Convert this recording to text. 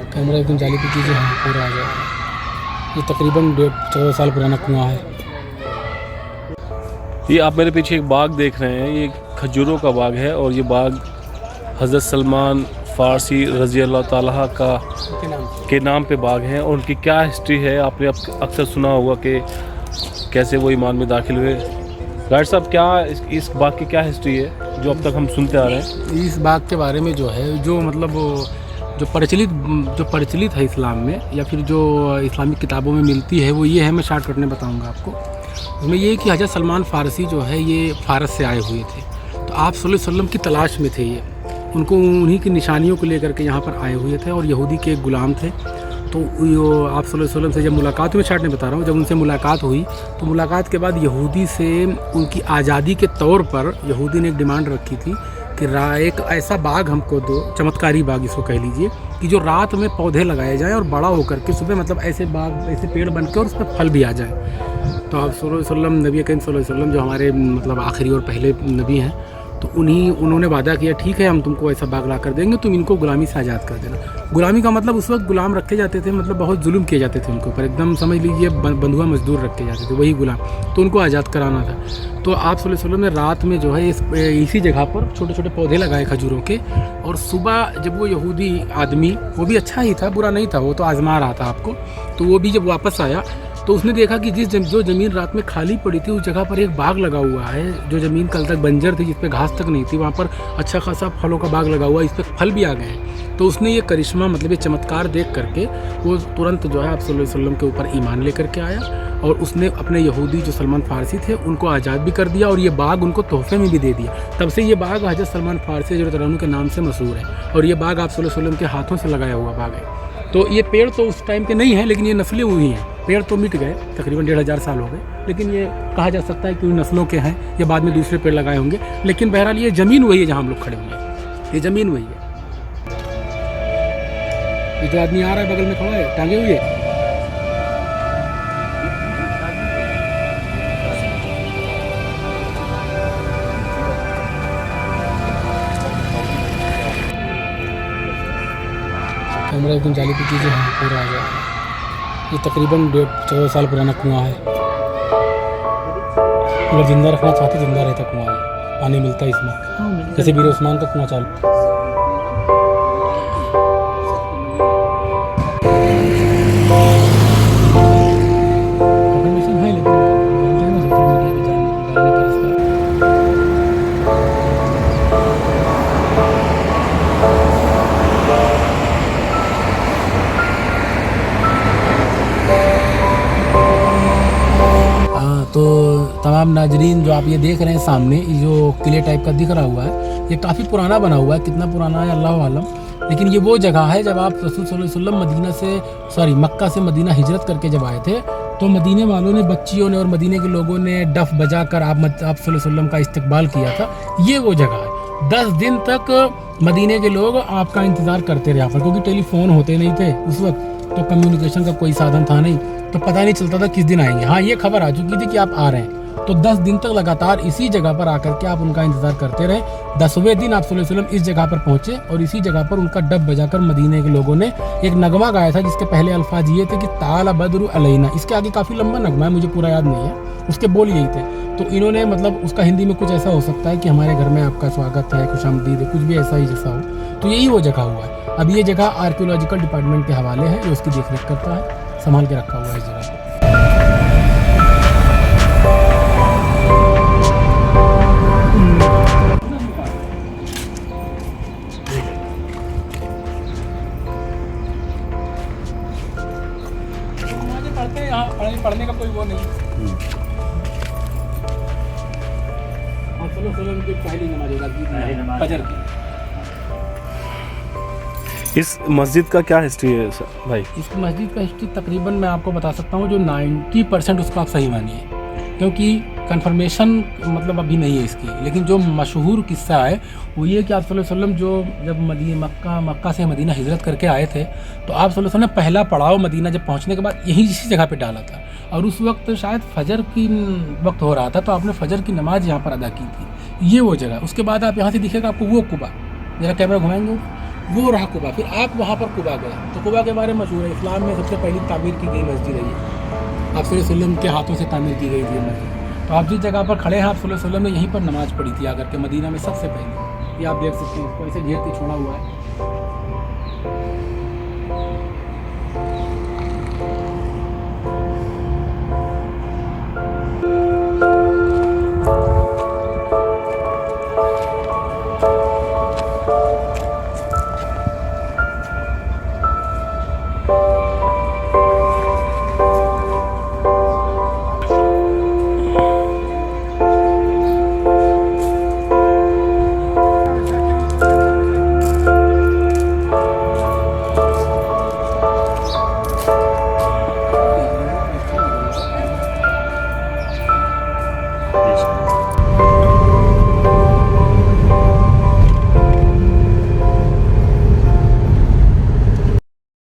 Camera एकदम जाली पे कीजिए, हाँ पूरा आ जाएगा। ये तकरीबन 14 साल पुराना कुआं है। ये आप मेरे पीछे एक बाग देख रहे हैं, ये खजूरों का बाग है और ये बाग हज़रत सलमान फ़ारसी रज़ी अल्लाह ताला के नाम पे बाग है। और उनकी क्या हिस्ट्री है आपने अक्सर सुना होगा कि कैसे वो ईमान में दाखिल हुए। गाइड साहब, क्या इस बाग की क्या हिस्ट्री है जो अब तक हम सुनते आ रहे हैं? इस बाग के बारे में जो है, जो मतलब जो प्रचलित है इस्लाम में, या फिर जो इस्लामिक किताबों में मिलती है, वो ये है, मैं शॉर्टकट में बताऊंगा आपको। उसमें ये कि हज़रत सलमान फ़ारसी जो है ये फ़ारस से आए हुए थे, तो आप सल्लल्लाहु अलैहि वसल्लम की तलाश में थे। ये उनको उन्हीं की निशानियों को लेकर के यहाँ पर आए हुए थे और यहूदी के एक गुलाम थे। तो आप सल्लल्लाहु अलैहि वसल्लम से जब मुलाकात हुई, शॉर्ट में बता रहा हूँ, जब उनसे मुलाकात हुई तो मुलाकात के बाद यहूदी से उनकी आज़ादी के तौर पर यहूदी ने एक डिमांड रखी थी कि एक ऐसा बाग हमको दो, चमत्कारी बाग इसको कह लीजिए, कि जो रात में पौधे लगाए जाएं और बड़ा होकर के सुबह मतलब ऐसे बाग, ऐसे पेड़ बन के और उस पर फल भी आ जाए। तो आप सल्लल्लाहु अलैहि वसल्लम, नबी करीम सल्लल्लाहु अलैहि वसल्लम जो हमारे मतलब आखिरी और पहले नबी हैं, तो उन्होंने वादा किया, ठीक है हम तुमको ऐसा बाग ला कर देंगे, तुम इनको गुलामी से आज़ाद कर देना। गुलामी का मतलब उस वक्त गुलाम रखे जाते थे, मतलब बहुत जुल्म किए जाते थे उनके ऊपर, एकदम समझ लीजिए बंधुआ मजदूर रखे जाते थे, वही गुलाम, तो उनको आज़ाद कराना था। तो आप सल्लल्लाहु अलैहि वसल्लम ने रात में जो है इसी जगह पर छोटे छोटे पौधे लगाए खजूरों के, और सुबह जब वो यहूदी आदमी, वो भी अच्छा ही था, बुरा नहीं था, वो तो आजमा रहा था आपको, तो वो भी जब वापस आया तो उसने देखा कि जो ज़मीन रात में खाली पड़ी थी उस जगह पर एक बाग लगा हुआ है, जो ज़मीन कल तक बंजर थी, जिस पे घास तक नहीं थी, वहाँ पर अच्छा खासा फलों का बाग लगा हुआ, इस पर फल भी आ गए हैं। तो उसने ये करिश्मा, मतलब ये चमत्कार देख करके वो तुरंत जो है आप सल्लल्लाहु अलैहि वसल्लम के ऊपर ईमान लेकर के आया, और उसने अपने यहूदी जो सलमान फ़ारसी थे उनको आज़ाद भी कर दिया और ये बाग उनको तोहफे में भी दे दिया। तब से ये बाग हज़रत सलमान फ़ारसी रज़ियल्लाहु अन्हु के नाम से मशहूर है, और ये बाग आप सल्लल्लाहु अलैहि वसल्लम के हाथों से लगाया हुआ बाग है। तो ये पेड़ तो उस टाइम के नहीं हैं, लेकिन ये नस्लें हुई हैं, पेड़ तो मिट गए, तकरीबन 1500 साल हो गए, लेकिन ये कहा जा सकता है कि उन नस्लों के हैं, या बाद में दूसरे पेड़ लगाए होंगे, लेकिन बहरहाल ये ज़मीन वही है जहाँ हम लोग खड़े हुए हैं, ये ज़मीन वही है। ये जो आदमी आ रहा है बगल में खड़ा है, टांगे हुए है, कैमरा एकदम जाली पे कीजिए, हाँ पूरा आ जाएगा। ये तकरीबन 14 साल पुराना कुआं है। अगर जिंदा रखना चाहते जिंदा रहता कुआं, ये पानी मिलता है इसमें, जैसे बीर उस्मान का कुआं चालू। तो तमाम नाजरीन, जो आप ये देख रहे हैं सामने, ये जो किले टाइप का दिख रहा हुआ है, ये काफ़ी पुराना बना हुआ है, कितना पुराना है अल्लाह आलम, लेकिन ये वो जगह है जब आप रसूल सल्लल्लाहु अलैहि वसल्लम मक्का से मदीना हिजरत करके जब आए थे, तो मदीने वालों ने, बच्चियों ने और मदीने के लोगों ने डफ बजा कर आप सल्लल्लाहु अलैहि वसल्लम का इस्तकबाल किया था। ये वो जगह है। 10 दिन तक मदीने के लोग आपका इंतज़ार करते रहे यहाँ पर, क्योंकि टेलीफोन होते नहीं थे उस वक्त, तो कम्युनिकेशन का कोई साधन था नहीं, तो पता नहीं चलता था किस दिन आएंगे। हाँ, ये खबर आ चुकी थी कि आप आ रहे हैं, तो 10 दिन तक लगातार इसी जगह पर आकर के आप उनका इंतज़ार करते रहे। 10वें दिन आप सल्लल्लाहु अलैहि वसल्लम इस जगह पर पहुंचे और इसी जगह पर उनका डब बजाकर मदीने के लोगों ने एक नगमा गाया था, जिसके पहले अल्फाज ये थे कि ताला बद्रु अलैना। इसके आगे काफ़ी लंबा नगमा है, मुझे पूरा याद नहीं है, उसके बोल यही थे। तो इन्होंने मतलब उसका हिंदी में कुछ ऐसा हो सकता है कि हमारे घर में आपका स्वागत है, खुशामदीद है, कुछ भी ऐसा ही जैसा हो, तो यही वो जगह हुआ है। अब ये जगह आर्कियोलॉजिकल डिपार्टमेंट के हवाले है, जो उसकी देखरेख करता है, संभाल के रखा हुआ है इस जगह को। पढ़ते हैं यहाँ, पढ़ने का कोई वो नहीं। पहली नमाज होगा फजर की। इस मस्जिद का क्या हिस्ट्री है भाई? इस मस्जिद का हिस्ट्री तकरीबन मैं आपको बता सकता हूँ, जो 90% उसका आप सही मानिए, क्योंकि कंफर्मेशन मतलब अभी नहीं है इसकी, लेकिन जो मशहूर किस्सा है वो ये कि आप सल्लल्लाहु अलैहि वसल्लम जो जब मक्का से मदीना हिजरत करके आए थे, तो आप सल्लल्लाहु अलैहि वसल्लम ने पहला पड़ाव मदीना जब पहुंचने के बाद यही इसी जगह पे डाला था, और उस वक्त शायद फजर की वक्त हो रहा था, तो आपने फजर की नमाज यहाँ पर अदा की थी। ये वो जगह। उसके बाद आप यहाँ से दिखेगा आपको वो कुबा, जरा कैमरा घुमाएंगे, वो रहा कुबा। फिर आप वहाँ पर कुबा गए, तो कुबा के बारे में मशहूर है, इस्लाम में सबसे पहली तामीर की गई मस्जिद है ये, आप वसल्लम के हाथों से तामीर की गई थी ये मस्जिद। तो आप जिस जगह पर खड़े हैं, आप वसल्लम ने यहीं पर नमाज़ पढ़ी थी आकर के, मदीना में सबसे पहले। ये आप देख सकते हैं, इसको ऐसे घेर के छोड़ा हुआ है।